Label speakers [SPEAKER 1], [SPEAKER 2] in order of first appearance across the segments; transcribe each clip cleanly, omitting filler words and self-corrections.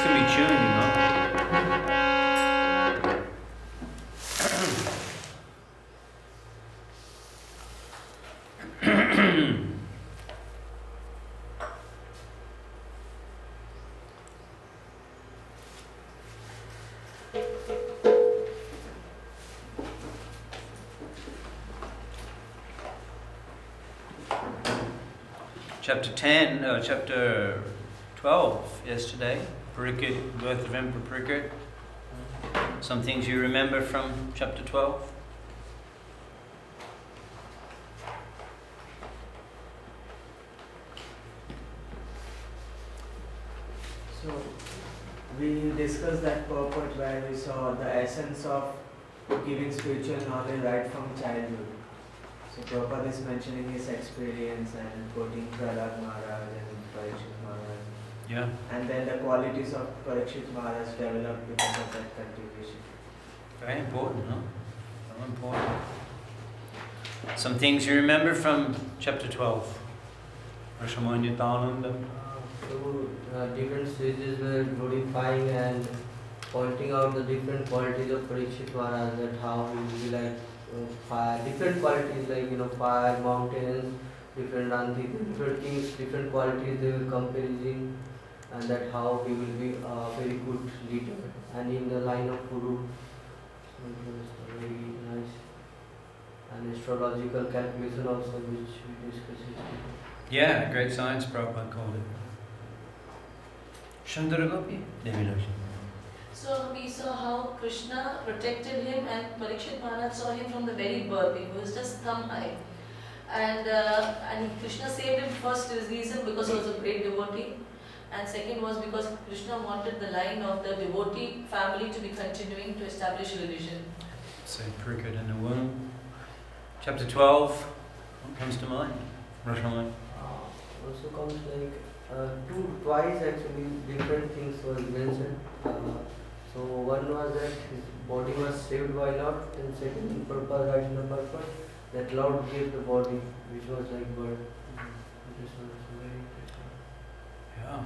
[SPEAKER 1] can be tuned, you know. Chapter 12 yesterday, Parikit, birth of Emperor Parikit. Some things you remember from chapter 12?
[SPEAKER 2] So, we discussed that purport where we saw the essence of giving spiritual knowledge right from childhood. So Prabhupada is mentioning his experience and quoting Prahlad Maharaj and Parikshit Maharaj.
[SPEAKER 1] Yeah.
[SPEAKER 2] And then the qualities of Parikshit Maharaj developed because of that cultivation.
[SPEAKER 1] Very important, no? Very important. Some things you remember from chapter 12. Rashamanya Dhanandam.
[SPEAKER 3] So, different stages were glorifying and pointing out the different qualities of Parikshit Maharaj, that how he will be like fire, different qualities like fire, mountains, different Nandi, different kings, different qualities they will comparing, and that how he will be a very good leader. And in the line of Guru, it was very nice. And astrological calculation also, which we discussed yesterday.
[SPEAKER 1] Yeah, great science, Prabhupada called it. Shandara Gopi?
[SPEAKER 4] So we saw how Krishna protected him and Parikshit Maharaj saw him from the very birth. He was just thumb high. And Krishna saved him first reason because he was a great devotee. And second was because Krishna wanted the line of the devotee family to be continuing to establish religion.
[SPEAKER 1] So Parikit in the womb. Chapter 12, what comes to mind? Rashamanya.
[SPEAKER 3] Also comes like twice actually different things were mentioned. So one was that his body was saved by Lord, and second purpose, right in the purpose, that Lord gave the body, which was like bird. This was very interesting.
[SPEAKER 1] Yeah.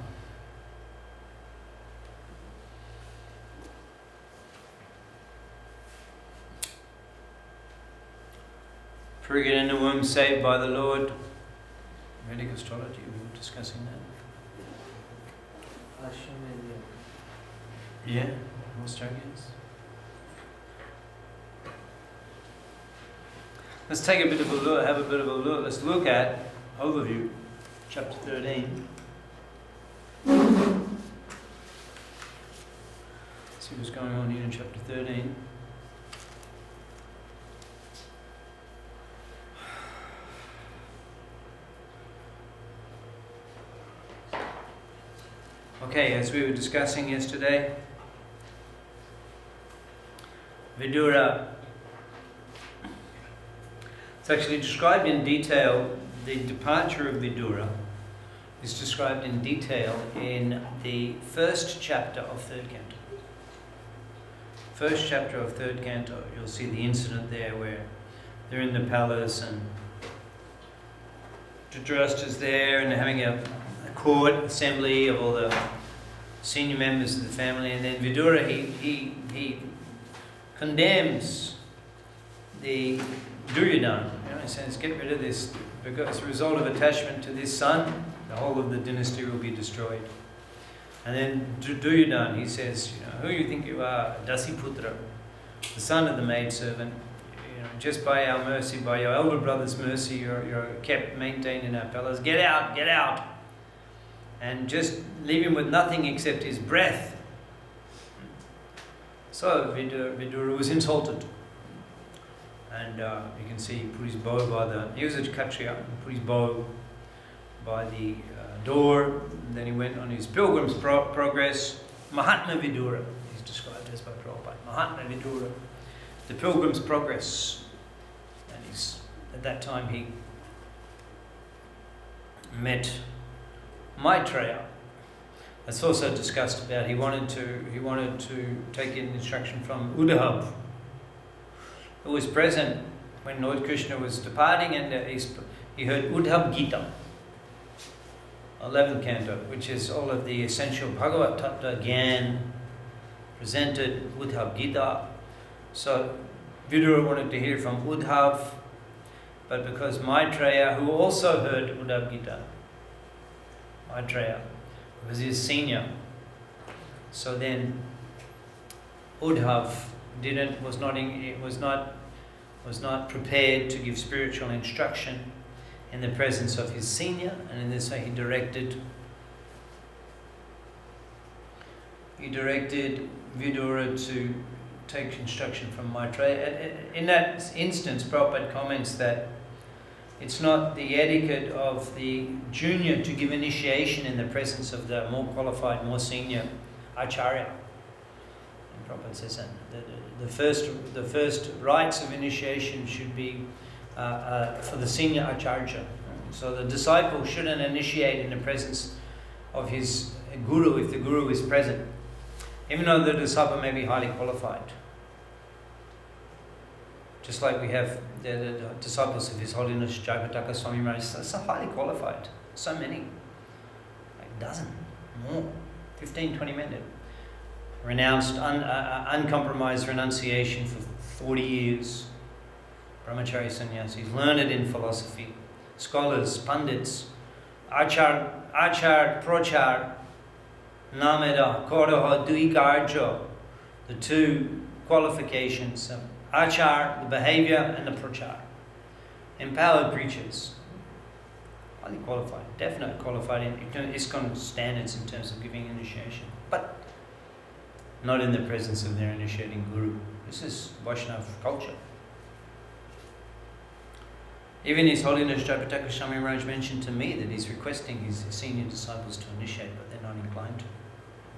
[SPEAKER 1] Parikit in the womb, saved by the Lord. Vedic astrology, we were discussing that.
[SPEAKER 2] Ashwamedha.
[SPEAKER 1] Yeah, Australians. Let's take a bit of a look, have a bit of a look. Let's look at overview, chapter 13. See what's going on here in chapter 13. Okay, as we were discussing yesterday, Vidura. It's actually described in detail. The departure of Vidura is described in detail in the first chapter of third canto. First chapter of third canto, you'll see the incident there where they're in the palace and Dhritarashtra's there and they're having a court assembly of all the senior members of the family, and then Vidura he condemns the Duryodhana. He says, get rid of this, because as a result of attachment to this son, the whole of the dynasty will be destroyed. And then Duryodhana, he says, who you think you are, Dasiputra, the son of the maidservant. Just by our mercy, by your elder brother's mercy, you're kept, maintained in our palace. Get out, get out. And just leave him with nothing except his breath. So Vidura was insulted. And you can see he put his bow he was a Kshatriya, he put his bow by the door, and then he went on his pilgrim's progress. Mahatma Vidura, he's described as by Prabhupada. Mahatma Vidura, the pilgrim's progress. And at that time he met Maitreya. That's also discussed about. He wanted to take in instruction from Uddhava, who was present when Lord Krishna was departing, and he heard Uddhava Gita. 11th canto, which is all of the essential Bhagavad Tattva Gyan presented, Uddhav Gita. So Vidura wanted to hear from Uddhav, but because Maitreya, who also heard Uddhav Gita, Maitreya was his senior, so then Uddhav was not prepared to give spiritual instruction in the presence of his senior, and in this way he directed Vidura to take instruction from Maitreya. In that instance, Prabhupada comments that it's not the etiquette of the junior to give initiation in the presence of the more qualified, more senior acharya. And Prabhupada says that the first rites of initiation should be for the senior acharya. So the disciple shouldn't initiate in the presence of his guru if the guru is present, even though the disciple may be highly qualified. Just like we have the disciples of His Holiness Jayapataka Swami Maharaj, so highly qualified, so many, like a dozen, more, 15, 20 men. Renounced, uncompromised renunciation for 40 years. Brahmachari sannyasis, learned in philosophy, scholars, pandits, achar, prochar, nameda, kodaha, duikarjo, the two qualifications, achar, the behavior, and the prochar. Empowered preachers, highly qualified, definitely qualified in ISKCON standards in terms of giving initiation, but not in the presence of their initiating guru. This is Vaishnava culture. Even His Holiness Jayapataka Swami Maharaj mentioned to me that he's requesting his senior disciples to initiate, but they're not inclined to,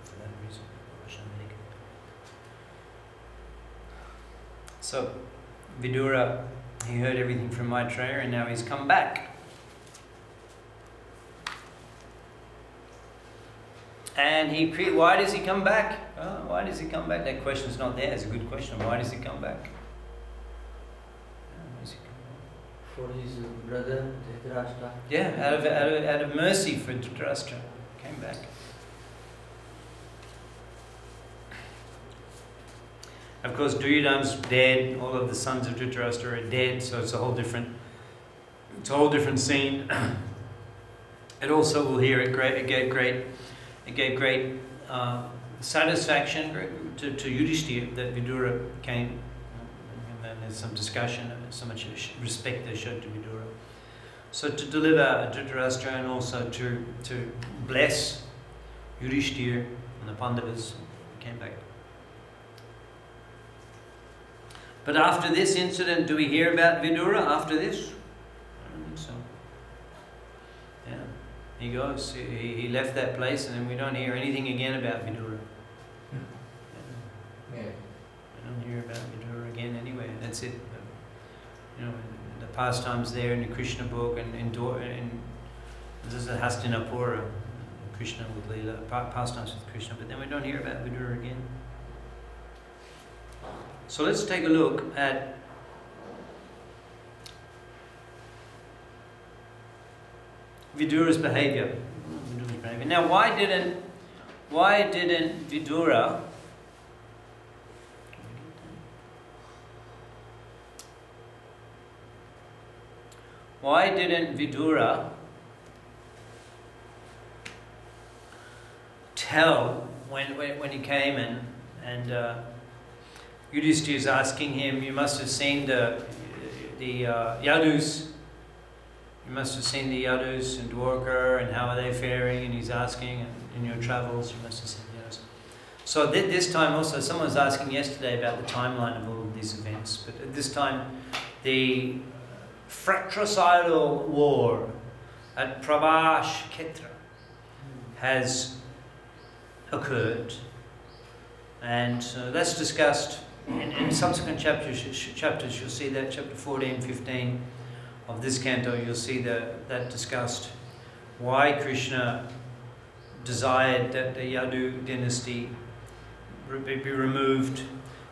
[SPEAKER 1] for that reason. So, Vidura, he heard everything from Maitreya and now he's come back. And why does he come back? Why does he come back? That question's not there. It's a good question. Why does he come back?
[SPEAKER 3] For his brother Dhritarashtra.
[SPEAKER 1] Yeah, out of mercy for Dhritarashtra, came back. Of course, Duryodhana's dead. All of the sons of Dhritarashtra are dead, so it's a whole different scene. It also will hear it gave great satisfaction to Yudhishthira that Vidura came. And there's some discussion of so much respect they showed to Vidura. So to deliver Dhritarashtra and also to bless Yudhishthira and the Pandavas, came back. But after this incident, do we hear about Vidura after this? I don't think so. Yeah, he goes. He left that place, and then we don't hear anything again about Vidura.
[SPEAKER 2] Yeah.
[SPEAKER 1] We don't hear about Vidura again anyway. That's it. You know, the pastimes there in the Krishna book and this is the Hastinapura, Krishna with Leela, pastimes with Krishna. But then we don't hear about Vidura again. So let's take a look at Vidura's behavior. Now, why didn't Vidura tell when he came and Yudhishthira is asking him, you must have seen the Yadus. You must have seen the Yadus in Dwarka and how are they faring, and he's asking, in your travels you must have seen the Yadus. So this time also, someone was asking yesterday about the timeline of all of these events, but at this time the fratricidal war at Prabhash Ketra has occurred, and that's discussed in subsequent chapters. You'll see that chapter 14, 15 of this canto. You'll see that discussed why Krishna desired that the Yadu dynasty be removed,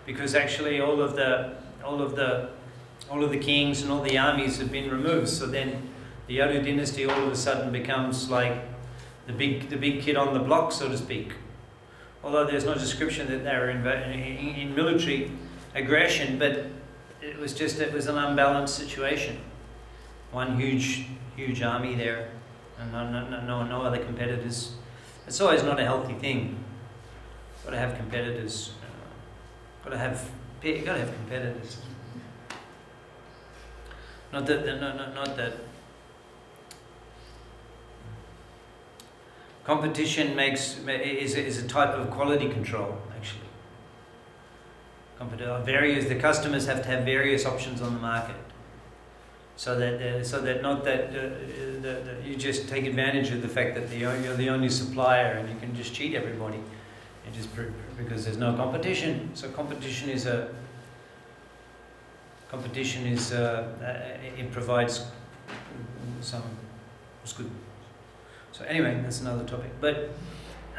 [SPEAKER 1] because actually all of the kings and all the armies have been removed. So then the Yadu dynasty all of a sudden becomes like the big kid on the block, so to speak. Although there's no description that they were in military aggression, but it was an unbalanced situation. One huge army there, and no other competitors. It's always not a healthy thing. Got to have competitors. Got to have competitors. Not that. Competition is a type of quality control, actually. The customers have to have various options on the market, so that not that you just take advantage of the fact that you're the only supplier and you can just cheat everybody, and because there's no competition. So competition it provides it's good. So anyway, that's another topic. But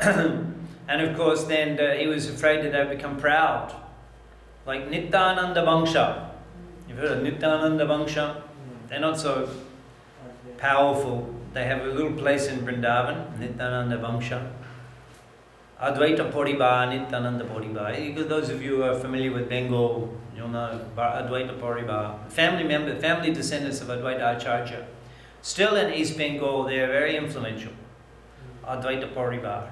[SPEAKER 1] and of course, then he was afraid that they would become proud, like Nityananda Vangsha. You've heard of Nityananda Vangsha? They're not so powerful. They have a little place in Vrindavan, Nityananda Vangsha. Advaita Paribar, Nityananda Paribar. Those of you who are familiar with Bengal, you'll know Advaita Paribar. Family descendants of Advaita Acharya. Still in East Bengal, they are very influential. Advaita Paribar.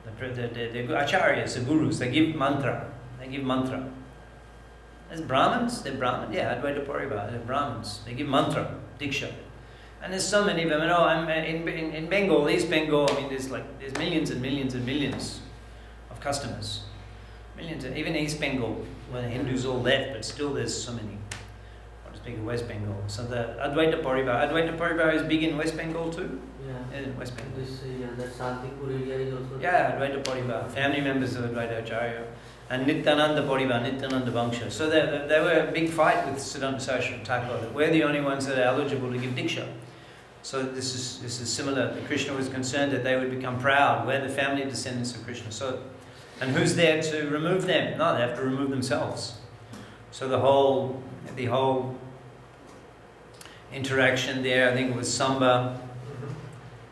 [SPEAKER 1] The Acharyas, the Gurus, they give mantra. As Brahmins, they're Brahmins. Yeah, Advaita Paribar, they're Brahmins. They give mantra, diksha. And there's so many of them. I'm in Bengal, East Bengal. I mean, there's millions and millions and millions of customers. Millions, even East Bengal, where the Hindus all left, but still there's so many. Not to speak of West Bengal. So the Advaita Paribar is big in West Bengal too.
[SPEAKER 3] Yeah.
[SPEAKER 1] In West Bengal.
[SPEAKER 3] The Shantipur area is also.
[SPEAKER 1] Yeah, Advaita Paribar, family members of Advaita Acharya, and Nityananda Paribar, Nityananda Vangsha. So they were a big fight with Siddhanta Saraswati Thakur. We're the only ones that are eligible to give diksha. So this is similar. Krishna was concerned that they would become proud. We're the family descendants of Krishna. So, and who's there to remove them? No, they have to remove themselves. So the whole interaction there, I think it was Samba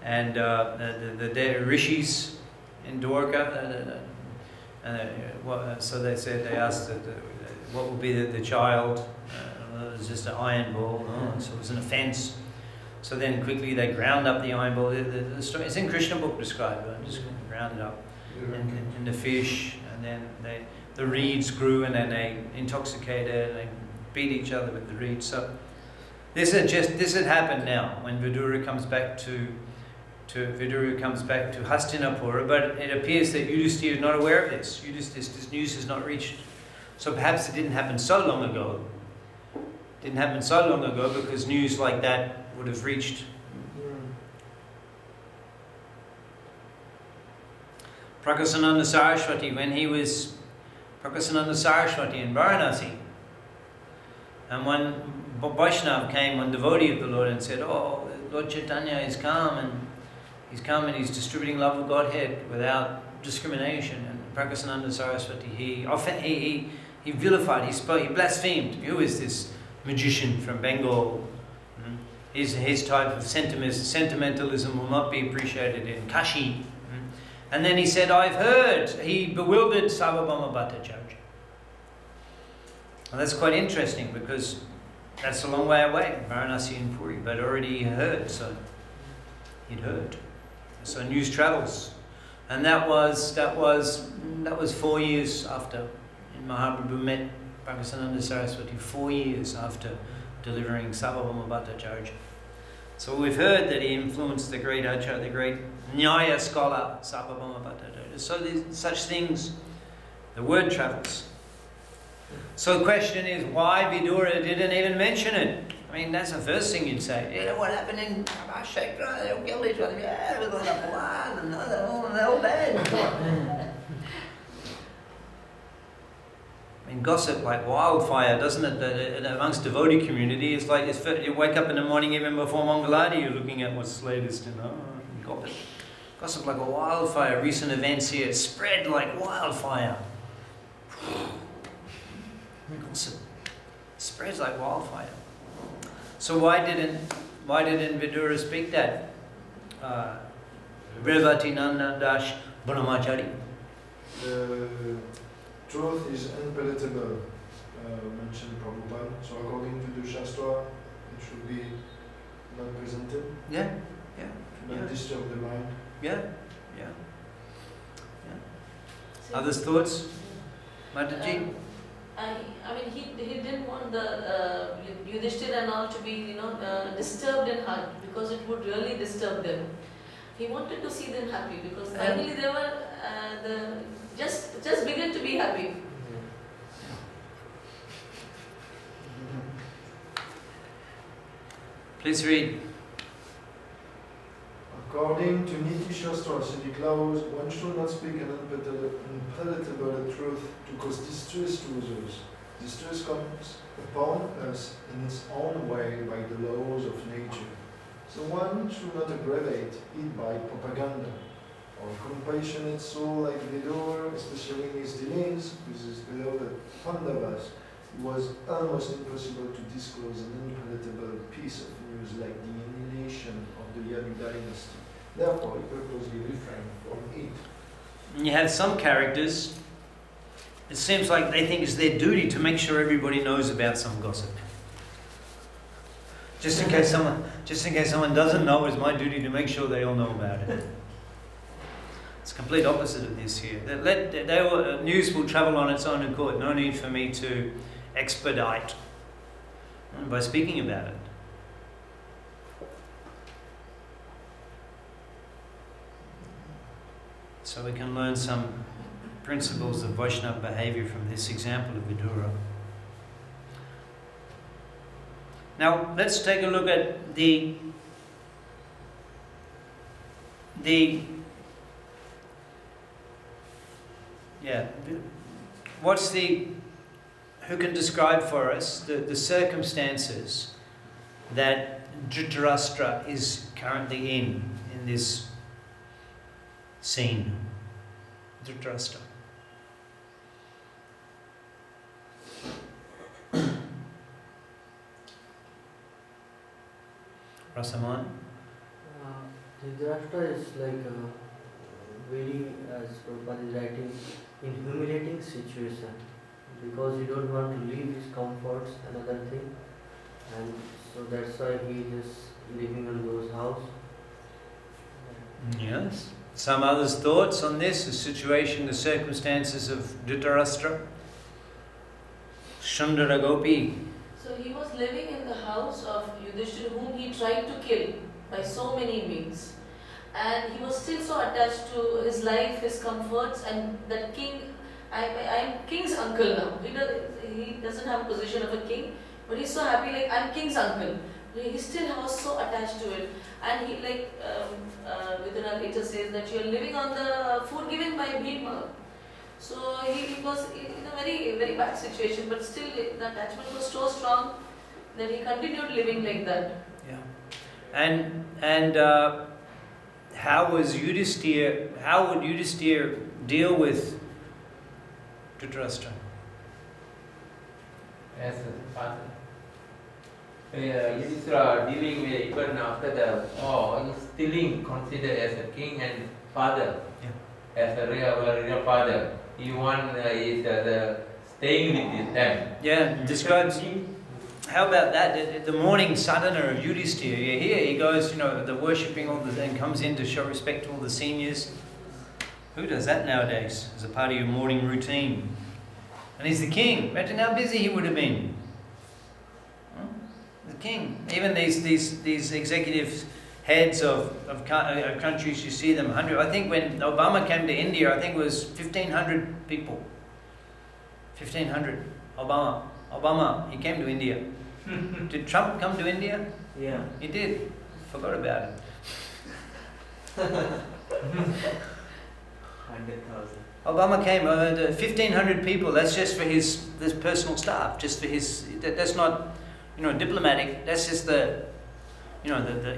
[SPEAKER 1] and the rishis in Dwarka. So they asked what would be the child. It was just an iron ball. So it was an offence. So then quickly they ground up the iron ball. The story, it's in Krishna book described. Just ground it up, and the fish, and then the reeds grew, and then they intoxicated, and they beat each other with the reeds. So this had happened now when Vidura comes back to Hastinapura, but it appears that Yudhishthira is not aware of this. This news has not reached. So perhaps it didn't happen so long ago. Because news like that would have reached. Prakasananda Saraswati, when he was Prakasananda Saraswati in Varanasi, and one Vaishnav came, one devotee of the Lord, and said, "Oh, Lord Chaitanya is come, and he's distributing love of Godhead without discrimination." And Prakasananda Saraswati, he vilified, he blasphemed. Who is this magician from Bengal? His type of sentimentalism will not be appreciated in Kashi. And then he said, "I've heard." He bewildered Sarvabhauma Bhattacharya. And that's quite interesting because that's a long way away, Varanasi and Puri, but already he heard. So he'd heard. So news travels, and that was 4 years after Mahaprabhu met Prakasananda Saraswati. 4 years after delivering Sarvabhauma Bhattacharya. So we've heard that he influenced the great Acharya, the great Nyaya scholar Sarvabhauma Bhattacharya. So there's such things. The word travels. So the question is, why Vidura didn't even mention it? I mean, that's the first thing you'd say. You know what happened in Abhashekra? They all killed each other. Yeah, it was like one, another, they're all dead. I mean, gossip like wildfire, doesn't it? Amongst devotee community, it's like you wake up in the morning, even before Mangaladi, you're looking at what's latest, gossip like a wildfire. Recent events here spread like wildfire. Gossip spreads like wildfire. So why didn't Vidura speak that? Revatinanda Das Brahmachari.
[SPEAKER 5] The truth is unpalatable, mentioned Prabhupada. So according to the Shastra, it should be not presented,
[SPEAKER 1] Yeah,
[SPEAKER 5] not
[SPEAKER 1] Yeah.
[SPEAKER 5] disturb the mind.
[SPEAKER 1] yeah. Others' thoughts? Mataji?
[SPEAKER 4] I mean, he didn't want the Yudhishthira and all to be, disturbed in heart because it would really disturb them. He wanted to see them happy because finally they were just began to be happy.
[SPEAKER 1] Please read.
[SPEAKER 5] According to Niti Shastra, Siddhi laws, one should not speak an unpalatable truth to cause distress to others. Distress comes upon us in its own way by the laws of nature. So one should not aggravate it by propaganda. Our compassionate soul like Vidura, especially in his dealings with his beloved Pandavas, it was almost impossible to disclose an unpalatable piece of news like the annihilation of the Yadu dynasty. Therefore, he purposely refrained from it.
[SPEAKER 1] And you have some characters, it seems like they think it's their duty to make sure everybody knows about some gossip. Just in case someone doesn't know, it's my duty to make sure they all know about it. It's complete opposite of this here. News will travel on its own accord. No need for me to expedite by speaking about it. So we can learn some principles of Vaishnava behavior from this example of Vidura. Now let's take a look at the who can describe for us the circumstances that Dhritarashtra is currently in this scene? Dhritarashtra. Rasaman?
[SPEAKER 3] Dhritarashtra is like very, as Prabhupada is writing, in humiliating situation because he don't want to leave his comforts, another thing, and so that's why he is just living in those house.
[SPEAKER 1] Yes. Some others' thoughts on this, the situation, the circumstances of Dhritarashtra? Sundara Gopi.
[SPEAKER 4] So he was living in the house of Yudhishthira, whom he tried to kill by so many means. And he was still so attached to his life, his comforts, and that king. I am king's uncle now. He doesn't have a position of a king, but he's so happy, like I'm king's uncle. He still was so attached to it. And he Vidura later says that you're living on the food given by Bhima. So he was in a very, very bad situation, but still the attachment was so strong that he continued living like that.
[SPEAKER 1] Yeah. And how would Yudhisthira deal with Dhritarashtra?
[SPEAKER 6] As a father. Yudhishthira dealing with even after the war, is still considered as a king and father.
[SPEAKER 1] Yeah.
[SPEAKER 6] As a real father. He is staying with them.
[SPEAKER 1] Yeah, describes. How about that? The morning sadhana of Yudhisthira. You hear he goes, the worshipping and comes in to show respect to all the seniors. Who does that nowadays as a part of your morning routine? And he's the king. Imagine how busy he would have been. The king. Even these executive heads of countries, you see them 100. I think when Obama came to India, I think it was 1,500 people. 1,500. Obama, he came to India. Did Trump come to India?
[SPEAKER 2] Yeah.
[SPEAKER 1] He did. Forgot about it.
[SPEAKER 2] 100,000.
[SPEAKER 1] Obama came, 1,500 people. That's just for his personal staff. Just for his. That's not, diplomatic. That's just the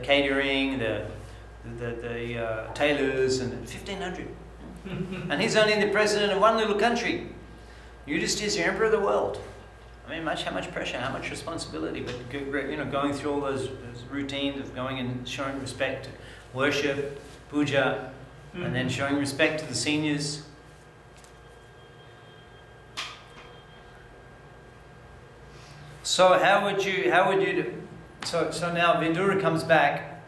[SPEAKER 1] catering, the tailors, and 1,500. And he's only the president of one little country. Yudhishthira is the emperor of the world. I mean, how much pressure, how much responsibility, but going through all those routines of going and showing respect, worship, puja, and then showing respect to the seniors. So how would you so now Vidura comes back.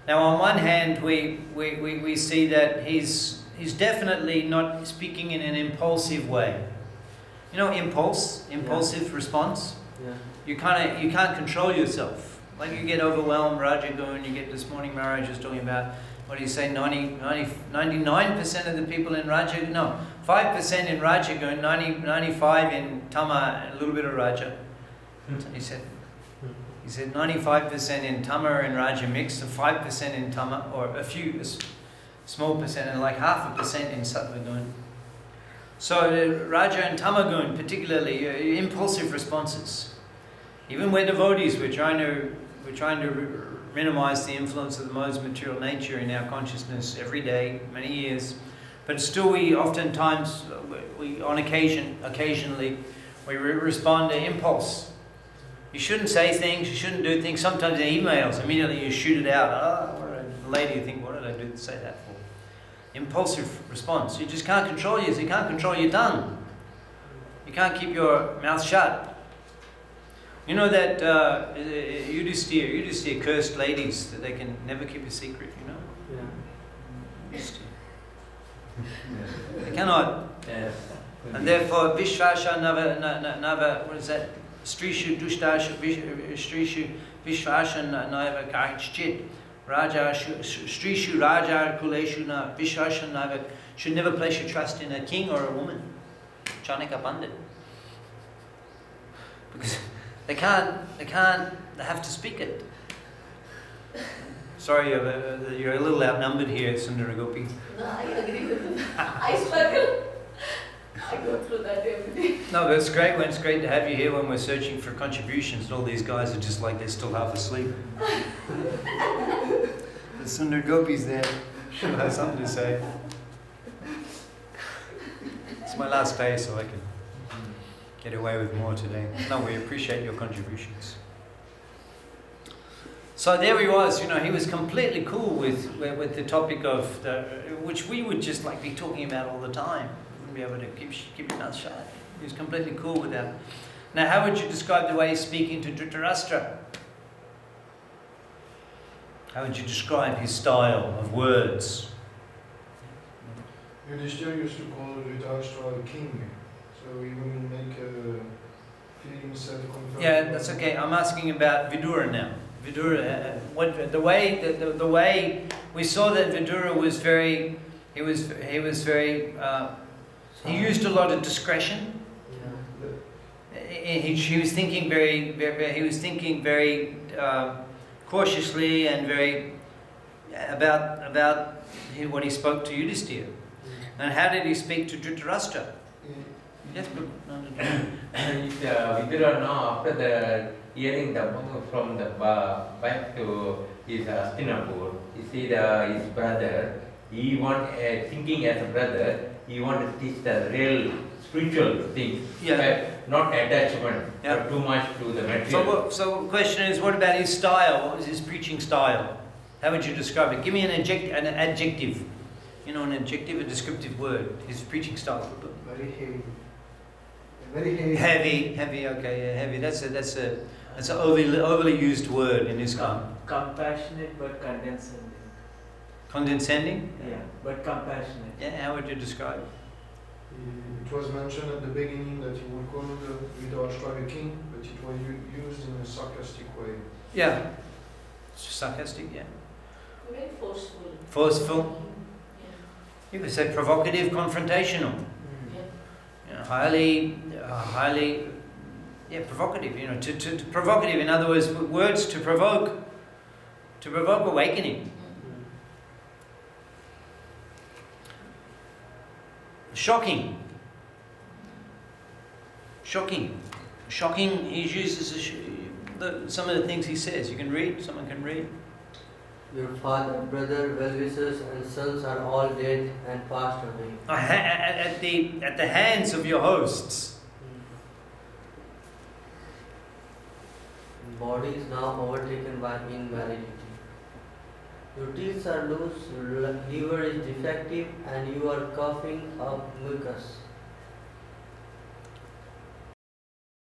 [SPEAKER 1] Now on one hand we see that he's definitely not speaking in an impulsive way. You know, impulsive response.
[SPEAKER 3] Yeah.
[SPEAKER 1] You can't control yourself. Like you get overwhelmed, Rajagun, you get this morning Maharaj was talking about, what do you say, 99% of the people in Rajagun, no, 5% in Rajagun, 95 in Tama, a little bit of Raja. He said 95% in Tama and Raja mixed, and 5% in Tama, or a small percent, and like 0.5% in Sattva Gun. So Raja and Tamagun particularly, impulsive responses. Even we're devotees, we're trying to minimize the influence of the mode's material nature in our consciousness every day, many years. But still we oftentimes, occasionally, we respond to impulse. You shouldn't say things, you shouldn't do things. Sometimes in emails, immediately you shoot it out. The lady, you think, what did I say that for? Impulsive response. You just can't control yours. You can't control your tongue. You can't keep your mouth shut. You know that Yudhisthira cursed ladies that they can never keep a secret, you know?
[SPEAKER 3] Yeah.
[SPEAKER 1] They cannot.
[SPEAKER 6] Yes.
[SPEAKER 1] And therefore, Vishvasha Nava, what is that? Strishu Dushtasha Strishu Vishvasha Nava Kachchit. Raja Strishu Raja Kuleshu Na Vishvasha Nava, should never place your trust in a king or a woman. Chanaka Pandit. Because they have to speak it. Sorry, you're a little outnumbered here, Sundara Gopi.
[SPEAKER 4] No, I agree with him. I struggle. I go through that every day.
[SPEAKER 1] No, but it's great when it's great to have you here when we're searching for contributions and all these guys are just like they're still half asleep. The Sundar Gopi's there. She'll have something to say. It's my last day, so I can get away with more today. No, we appreciate your contributions. So there he was, you know, he was completely cool with the topic of which we would just like be talking about all the time. We wouldn't be able to keep your mouth shut. He was completely cool with that. Now, how would you describe the way he's speaking to Dhritarashtra? How would you describe his style of words?
[SPEAKER 5] Yudhishthira used to call Dhritarashtra a king, so he wouldn't make feel himself comfortable.
[SPEAKER 1] Yeah, that's okay. I'm asking about Vidura now. Vidura, the way we saw that Vidura was very, he used a lot of discretion. He was thinking very cautiously and very about what he spoke to Yudhishthira. And how did he speak to Dhritarashtra? Yes, but
[SPEAKER 6] Vidura now, after the hearing the from the back to his Hastinapur, you see his brother, he thinking as a brother, he want to teach the real spiritual things, not attachment, but too much to the material.
[SPEAKER 1] So the question is, what about his style? What was his preaching style? How would you describe it? Give me an adjective. You know, an adjective, a descriptive word. His preaching style.
[SPEAKER 5] Very heavy. Very heavy.
[SPEAKER 1] Heavy. Okay, yeah, heavy. That's an overly used word in Islam.
[SPEAKER 2] Compassionate but condescending.
[SPEAKER 1] Condescending?
[SPEAKER 2] Yeah, but compassionate.
[SPEAKER 1] Yeah. How would you describe it?
[SPEAKER 5] It was mentioned at the beginning that he would call Dhritarashtra a king, but it was used in a sarcastic way.
[SPEAKER 1] Yeah. Sarcastic. Yeah.
[SPEAKER 4] Very forceful.
[SPEAKER 1] Forceful.
[SPEAKER 4] Yeah.
[SPEAKER 1] You could say provocative, confrontational.
[SPEAKER 4] Yeah.
[SPEAKER 1] You know, highly, provocative. You know, to provocative. In other words, words to provoke awakening. Shocking. He uses some of the things he says. You can read. Someone can read.
[SPEAKER 3] Your father, brother, well-wishers, and sons are all dead and passed away.
[SPEAKER 1] At the hands of your hosts.
[SPEAKER 3] Body is now overtaken by invalidity. Your teeth are loose, your liver is defective, and you are coughing up mucus.